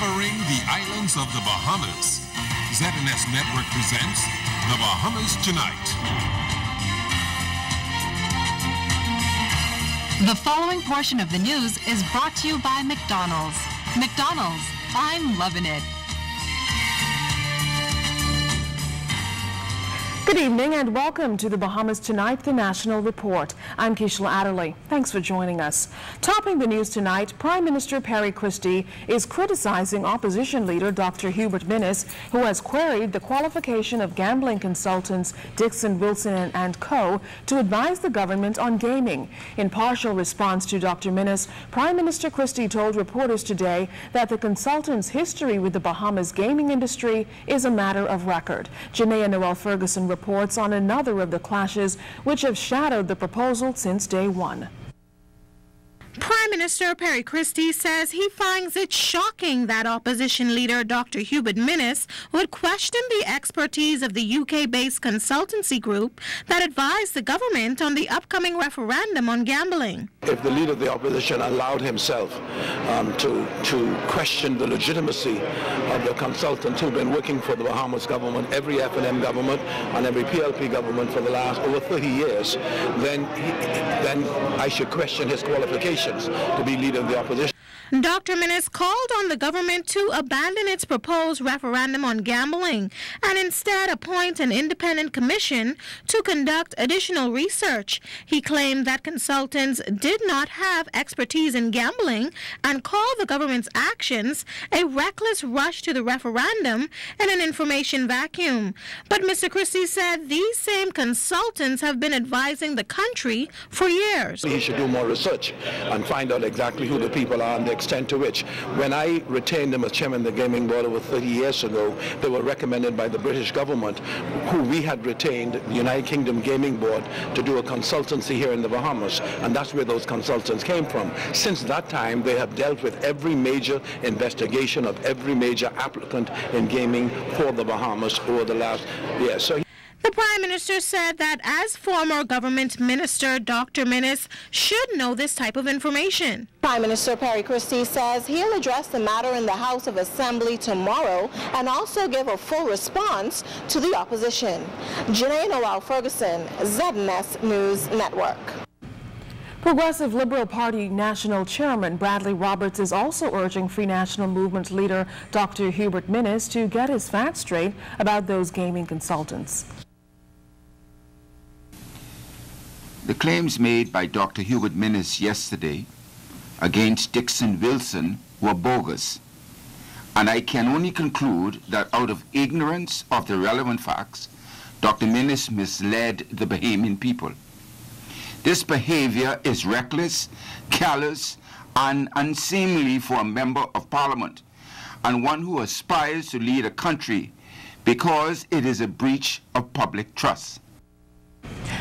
covering the islands of the Bahamas. ZNS Network presents The Bahamas Tonight. The following portion of the news is brought to you by McDonald's. McDonald's, I'm loving it. Good evening and welcome to the Bahamas Tonight, the National Report. I'm Keishla Adderley. Thanks for joining us. Topping the news tonight, Prime Minister Perry Christie is criticizing opposition leader Dr. Hubert Minnis, who has queried the qualification of gambling consultants Dixon, Wilson and Co. to advise the government on gaming. In partial response to Dr. Minnis, Prime Minister Christie told reporters today that the consultant's history with the Bahamas gaming industry is a matter of record. Janaea Noel Ferguson reports on another of the clashes which have shadowed the proposal since day one. Prime Minister Perry Christie says he finds it shocking that opposition leader Dr. Hubert Minnis would question the expertise of the UK-based consultancy group that advised the government on the upcoming referendum on gambling. If the leader of the opposition allowed himself to question the legitimacy of the consultants who've been working for the Bahamas government, every F&M government and every PLP government for the last over 30 years, then I should question his qualifications to be leader of the opposition. Dr. Minnis called on the government to abandon its proposed referendum on gambling and instead appoint an independent commission to conduct additional research. He claimed that consultants did not have expertise in gambling and called the government's actions a reckless rush to the referendum and an information vacuum. But Mr. Christie said these same consultants have been advising the country for years. He should do more research and find out exactly who the people are and the extent to which. When I retained them as chairman of the gaming board over 30 years ago, they were recommended by the British government, who we had retained, the United Kingdom Gaming Board, to do a consultancy here in the Bahamas, and that's where those consultants came from. Since that time, they have dealt with every major investigation of every major applicant in gaming for the Bahamas over the last year. The Prime Minister said that as former government minister, Dr. Minnis should know this type of information. Prime Minister Perry Christie says he'll address the matter in the House of Assembly tomorrow and also give a full response to the opposition. Janaea Noel Ferguson, ZNS News Network. Progressive Liberal Party National Chairman Bradley Roberts is also urging Free National Movement leader Dr. Hubert Minnis to get his facts straight about those gaming consultants. The claims made by Dr. Hubert Minnis yesterday against Dixon Wilson were bogus, and I can only conclude that out of ignorance of the relevant facts, Dr. Minnis misled the Bahamian people. This behavior is reckless, callous, and unseemly for a member of Parliament, and one who aspires to lead a country, because it is a breach of public trust.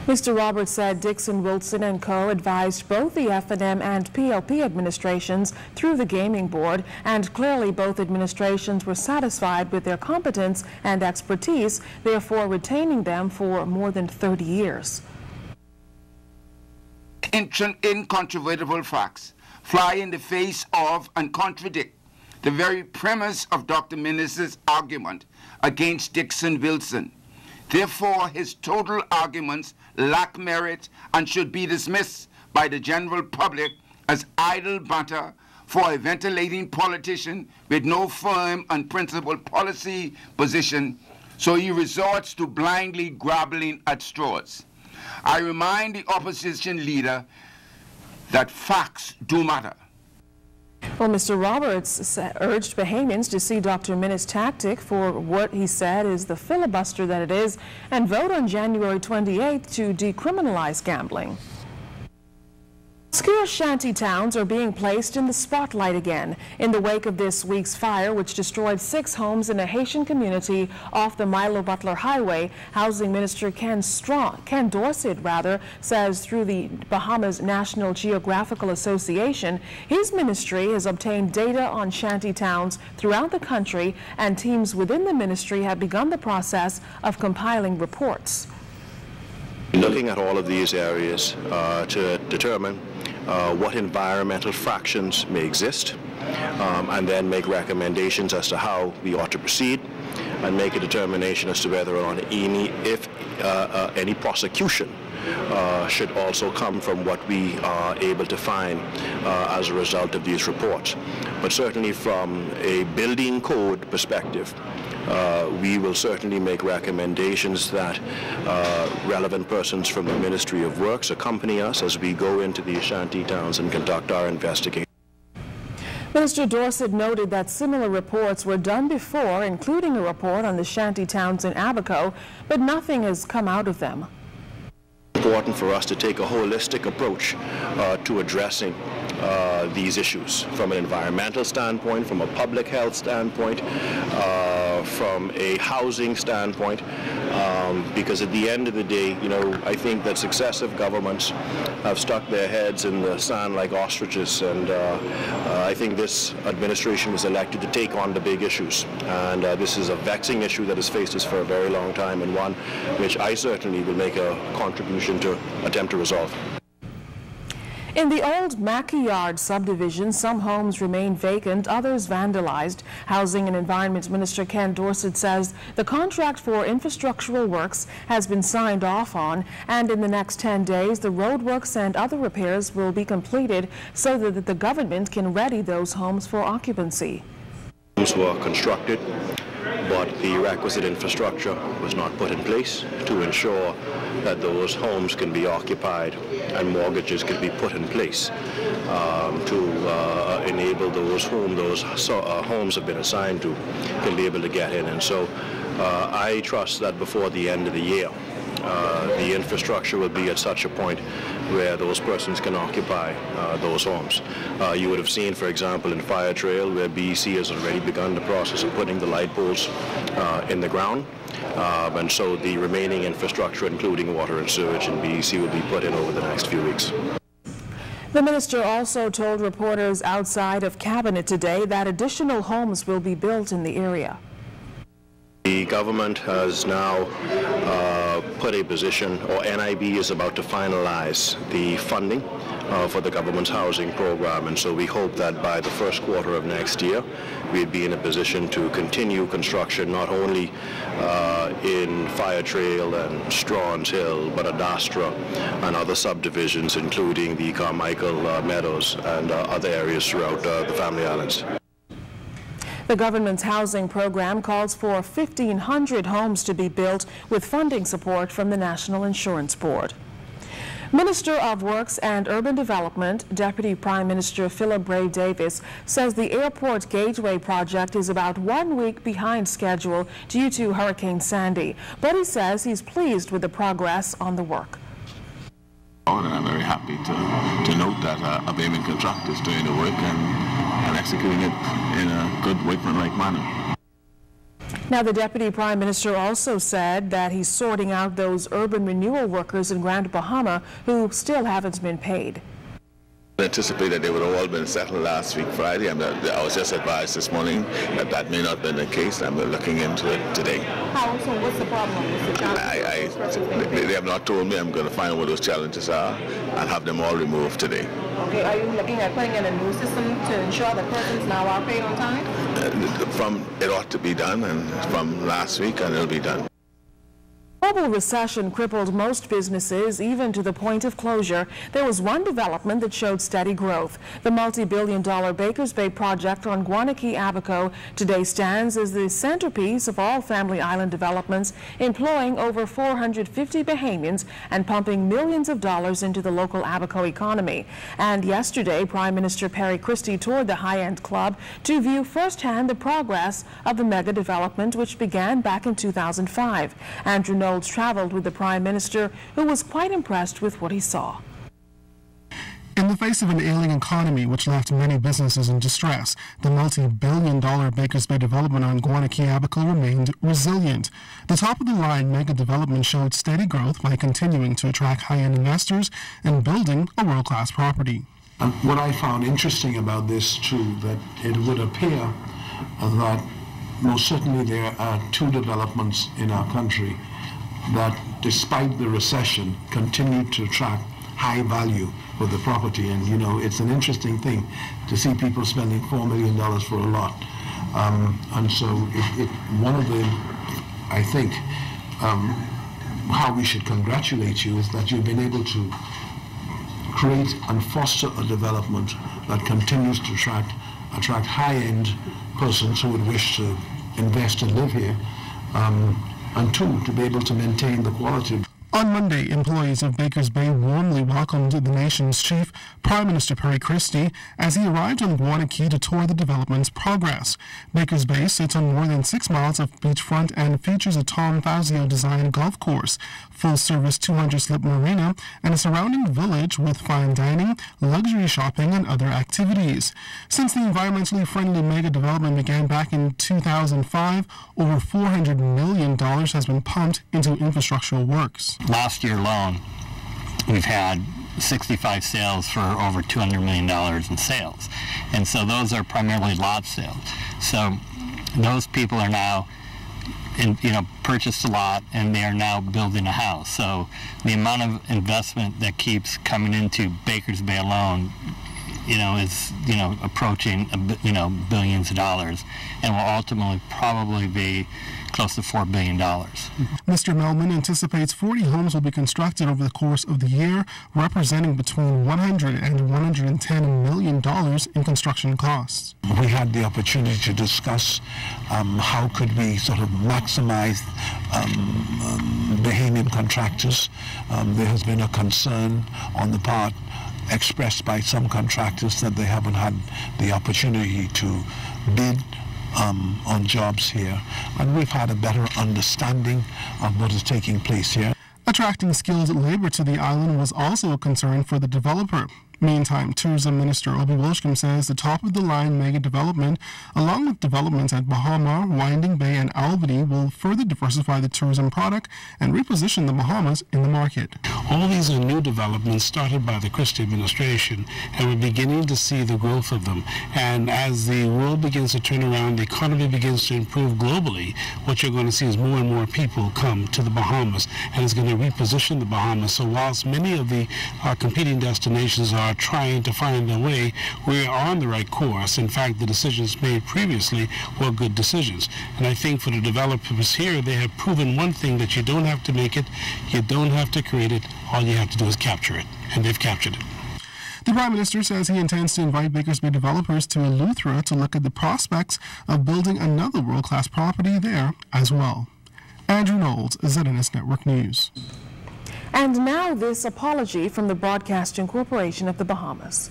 Mr. Roberts said Dixon, Wilson and Co. advised both the F&M and PLP administrations through the gaming board, and clearly both administrations were satisfied with their competence and expertise, therefore retaining them for more than 30 years. Incontrovertible facts fly in the face of and contradict the very premise of Dr. Minnis's argument against Dixon Wilson. Therefore, his total arguments lack merit and should be dismissed by the general public as idle banter for a ventilating politician with no firm and principled policy position, so he resorts to blindly grabbling at straws. I remind the opposition leader that facts do matter. Well, Mr. Roberts urged Bahamians to see Dr. Minnis' tactic for what he said is the filibuster that it is and vote on January 28th to decriminalize gambling. Obscure shanty towns are being placed in the spotlight again in the wake of this week's fire, which destroyed 6 homes in a Haitian community off the Milo Butler Highway. Housing Minister Ken Dorsett says through the Bahamas National Geographical Association, his ministry has obtained data on shanty towns throughout the country, and teams within the ministry have begun the process of compiling reports. Looking at all of these areas to determine what environmental fractions may exist, and then make recommendations as to how we ought to proceed, and make a determination as to whether or not any prosecution should also come from what we are able to find as a result of these reports. But certainly from a building code perspective, we will certainly make recommendations that relevant persons from the Ministry of Works accompany us as we go into the shanty towns and conduct our investigation. Minister Dorsett noted that similar reports were done before, including a report on the shanty towns in Abaco, but nothing has come out of them. It's important for us to take a holistic approach to addressing these issues from an environmental standpoint, from a public health standpoint, from a housing standpoint, because at the end of the day, you know, I think that successive governments have stuck their heads in the sand like ostriches, and I think this administration was elected to take on the big issues, and this is a vexing issue that has faced us for a very long time, and one which I certainly will make a contribution to attempt to resolve. In the old Mackey Yard subdivision, some homes remain vacant, others vandalized. Housing and Environment Minister Ken Dorsett says the contract for infrastructural works has been signed off on, and in the next 10 days, the roadworks and other repairs will be completed so that the government can ready those homes for occupancy. Homes were constructed, but the requisite infrastructure was not put in place to ensure that those homes can be occupied and mortgages can be put in place to enable those whom those homes have been assigned to can be able to get in. And so I trust that before the end of the year, the infrastructure will be at such a point where those persons can occupy those homes. You would have seen, for example, in Fire Trail, where BEC has already begun the process of putting the light poles in the ground. And so the remaining infrastructure, including water and sewage in BEC, will be put in over the next few weeks. The minister also told reporters outside of Cabinet today that additional homes will be built in the area. The government has now put a position, or NIB is about to finalize the funding for the government's housing program, and so we hope that by the first quarter of next year we'd be in a position to continue construction not only in Fire Trail and Straughns Hill, but Adastra and other subdivisions, including the Carmichael Meadows and other areas throughout the Family Islands. The government's housing program calls for 1,500 homes to be built with funding support from the National Insurance Board. Minister of Works and Urban Development, Deputy Prime Minister Philip Bray Davis, says the Airport Gateway project is about 1 week behind schedule due to Hurricane Sandy, but he says he's pleased with the progress on the work. And I'm very happy to note that a payment contractor is doing the work and executing it in a good workmanlike manner. Now, the Deputy Prime Minister also said that he's sorting out those urban renewal workers in Grand Bahama who still haven't been paid. I anticipate that they would have all been settled last week Friday. I was just advised this morning that that may not have been the case, and we're looking into it today. How so? What's the problem? What's the challenge? They have not told me. I'm going to find out what those challenges are and have them all removed today. Okay, are you looking at putting in a new system to ensure that persons now are paid on time? It ought to be done, and from last week, and it'll be done. Global recession crippled most businesses, even to the point of closure. There was one development that showed steady growth. The multi-billion-dollar Bakers Bay project on Guanakee Abaco today stands as the centerpiece of all Family Island developments, employing over 450 Bahamians and pumping millions of dollars into the local Abaco economy. And yesterday, Prime Minister Perry Christie toured the high-end club to view firsthand the progress of the mega development, which began back in 2005. Andrew Knowles traveled with the Prime Minister, who was quite impressed with what he saw. In the face of an ailing economy which left many businesses in distress, the multi-billion-dollar Bakers Bay development on Guanakee Abaco remained resilient. The top-of-the-line mega development showed steady growth by continuing to attract high-end investors and building a world-class property. And what I found interesting about this too, that it would appear that most certainly there are two developments in our country that, despite the recession, continue to attract high value with the property. And you know, it's an interesting thing to see people spending $4 million for a lot. And so one of the, I think, how we should congratulate you is that you've been able to create and foster a development that continues to attract high-end persons who would wish to invest and live here, and two, to be able to maintain the quality. On Monday, employees of Bakers Bay warmly welcomed the nation's chief, Prime Minister Perry Christie, as he arrived on Guana Key to tour the development's progress. Bakers Bay sits on more than 6 miles of beachfront and features a Tom Fazio-designed golf course, full-service 200-slip marina, and a surrounding village with fine dining, luxury shopping, and other activities. Since the environmentally friendly mega development began back in 2005, over $400 million has been pumped into infrastructural works. Last year alone, we've had 65 sales for over $200 million in sales. And so those are primarily lot sales. So those people are now, purchased a lot and they are now building a house. So the amount of investment that keeps coming into Bakers Bay alone, is, approaching, billions of dollars, and will ultimately probably be close to $4 billion. Mr. Melman anticipates 40 homes will be constructed over the course of the year, representing between $100 and $110 million in construction costs. We had the opportunity to discuss how could we sort of maximize Bahamian contractors. There has been a concern on the part expressed by some contractors that they haven't had the opportunity to bid on jobs here, and we've had a better understanding of what is taking place here. Attracting skilled labor to the island was also a concern for the developer. Meantime, Tourism Minister Obi Wilshcombe says the top-of-the-line mega development, along with developments at Bahama, Winding Bay, and Albany, will further diversify the tourism product and reposition the Bahamas in the market. All these are new developments started by the Christie administration, and we're beginning to see the growth of them. And as the world begins to turn around, the economy begins to improve globally, what you're going to see is more and more people come to the Bahamas, and it's going to reposition the Bahamas. So whilst many of the competing destinations are trying to find their way, we are on the right course. In fact, the decisions made previously were good decisions. And I think for the developers here, they have proven one thing, that you don't have to make it, you don't have to create it, all you have to do is capture it. And they've captured it. The Prime Minister says he intends to invite Bakers Bay developers to Eleuthera to look at the prospects of building another world-class property there as well. Andrew Knowles, ZNS Network News. And now this apology from the Broadcasting Corporation of the Bahamas.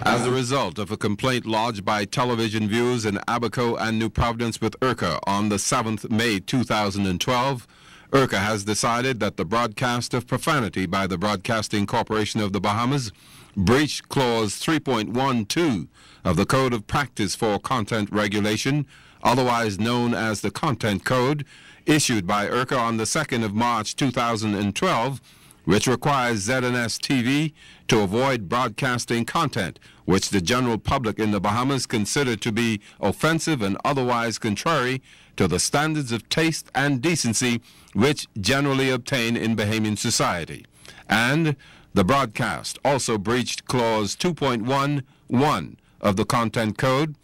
As a result of a complaint lodged by television viewers in Abaco and New Providence with IRCA on the 7th May 2012, IRCA has decided that the broadcast of profanity by the Broadcasting Corporation of the Bahamas breached Clause 3.12 of the Code of Practice for Content Regulation, otherwise known as the Content Code, issued by IRCA on the 2nd of March 2012, which requires ZNS TV to avoid broadcasting content which the general public in the Bahamas consider to be offensive and otherwise contrary to the standards of taste and decency which generally obtain in Bahamian society. And the broadcast also breached Clause 2.11 of the Content Code,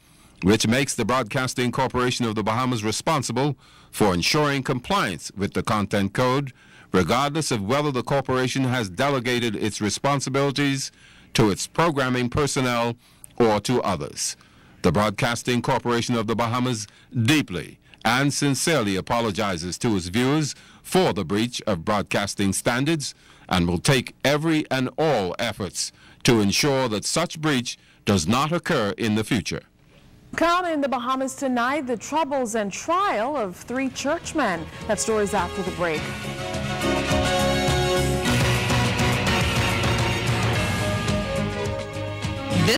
which makes the Broadcasting Corporation of the Bahamas responsible for ensuring compliance with the Content Code, regardless of whether the corporation has delegated its responsibilities to its programming personnel or to others. The Broadcasting Corporation of the Bahamas deeply and sincerely apologizes to its viewers for the breach of broadcasting standards and will take every and all efforts to ensure that such breach does not occur in the future. Come in the Bahamas tonight, the troubles and trial of 3 churchmen. That story's after the break.